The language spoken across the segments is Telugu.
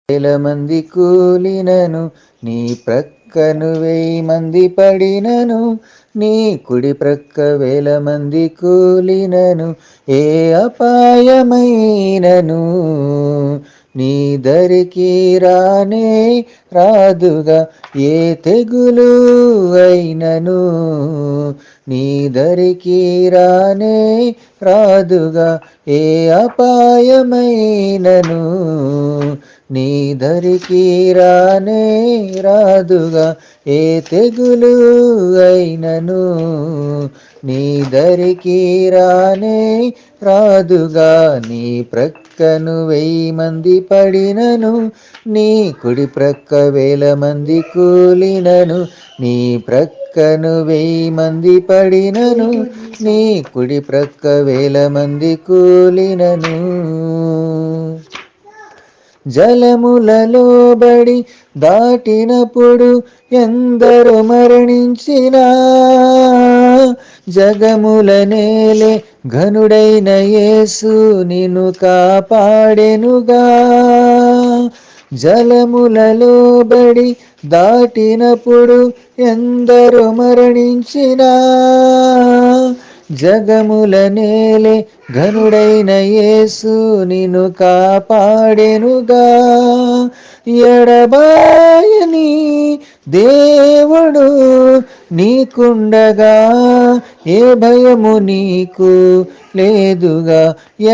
వేల మంది కూలినను నీ ప్రక్కను 1000 మంది పడినను నీ కుడి ప్రక్క 1000 మంది కూలినను ఏ అపాయమైనను నీ దరికి రానే రాదుగా ఏ తెగులు అయినను నీ దరికి రానే రాదుగా ఏ అపాయమైనను నీ దరికి రానే రాదుగా ఏ తెగులు అయినను నీ దరికి రానే రాదుగా నీ ప్రక్కను 1000 మంది పడినను నీ కుడి ప్రక్క 1000 మంది కూలినను నీ ప్రక్కను 1000 మంది పడినను నీ కుడి ప్రక్క 1000 మంది కూలినను జలములలో బడి దాటినప్పుడు ఎందరు మరణించినా జగముల నేలే ఘనుడైన యేసు నిన్ను కాపాడెనుగా జలములలో బడి దాటినప్పుడు ఎందరు మరణించినా జగముల నేలే ఘనుడైన యేసు నిన్ను కాపాడెనుగా ఎడబాయని దేవుడు నీకుండగా ఏ భయము నీకు లేదుగా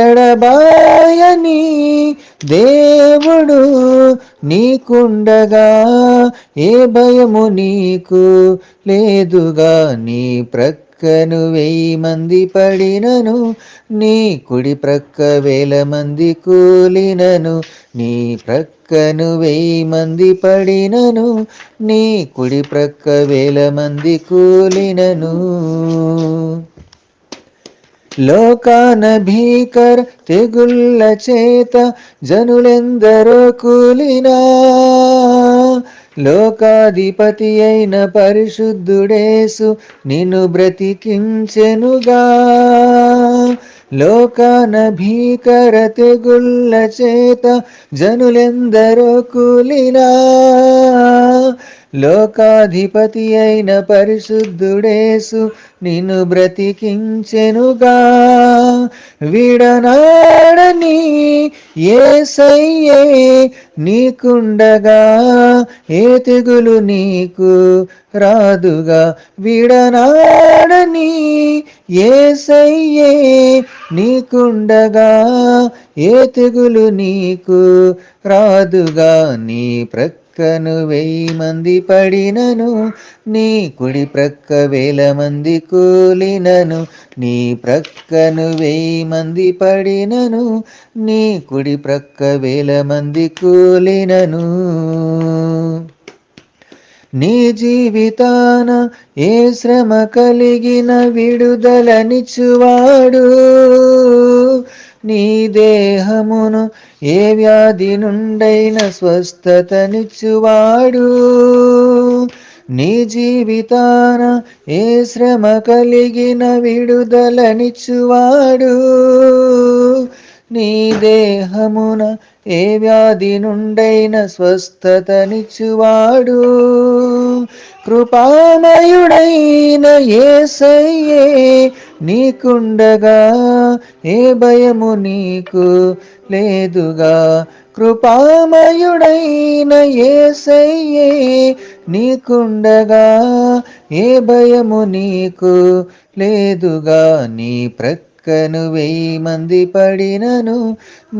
ఎడబాయని దేవుడు నీకుండగా ఏ భయము నీకు లేదుగా నీ ప్రక్కను 1000 మంది పడినను నీ కుడి ప్రక్క 1000 మంది కూలినను నీ ప్రక్కను 1000 మంది పడినను నీ కుడి ప్రక్క 1000 మంది కూలినను లోకాన భీకర తెగుళ్ళ చేత జనులెందరో కూలినా లోకాధిపతి అయిన పరిశుద్ధుడేసు నిన్ను బ్రతికించెనుగా లోకాన భీకర తెగుళ్ళ చేత జనులెందరో కూలినా లోకాధిపతి అయిన పరిశుద్ధుడేసు నిన్ను బ్రతికించెనుగా విడనాడని యేసయ్యే నీకుండగా ఏ తెగులు నీకు రాదుగా విడనాడని యేసయ్యే నీకుండగా ఏ తెగులు నీకు రాదుగా నీ ప్రక్కను 1000 మంది పడినను నీ కుడి ప్రక్క 1000 మంది కూలినను నీ ప్రక్కను 1000 మంది పడినను నీ కుడి ప్రక్క 1000 మంది కూలినను నీ జీవితాన ఏ శ్రమ కలిగిన విడుదలనిచ్చువాడు నీ దేహమును ఏ వ్యాధి నుండైన స్వస్థతనిచ్చువాడు నీ జీవితాన ఏ శ్రమ కలిగిన విడుదలనిచ్చువాడు నీ దేహమున ఏ వ్యాధి నుండైన స్వస్థతనిచ్చువాడు కృపామయుడైన యేసయ్యే నీకుండగా ఏ భయము నీకు లేదుగా కృపామయుడైన యేసయ్యే నీకుండగా ఏ భయము నీకు లేదుగా నీ ప్రక్కను 1000 మంది పడినను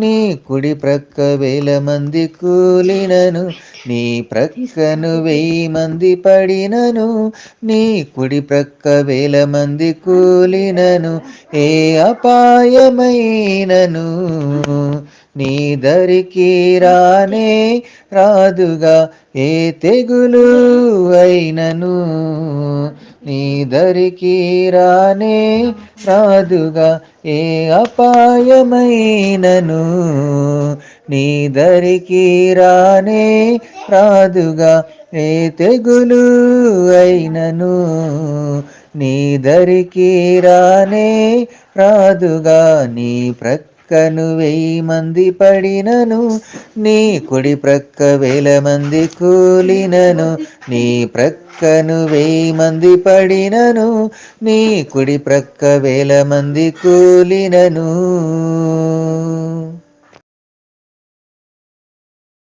నీ కుడి ప్రక్క 1000 మంది కూలినను నీ ప్రక్కను 1000 మంది పడినను నీ కుడి ప్రక్క 1000 మంది కూలినను ఏ అపాయమైనను నీ దరికి రానే రాదుగా ఏ తెగులు అయినను నీ దరికి రానే రాదుగా ఏ అపాయమైనను నీ దరికి రానే రాదుగా ఏ తెగులు అయినను నీ దరికి రానే రాదుగా నీ ప్రక్క ప్రక్కను 1000 మంది పడినను, నీ కుడి ప్రక్క 1000 మంది కూలినను. నీ ప్రక్కను 1000 మంది పడినను, నీ కుడి ప్రక్క 1000 మంది కూలినను.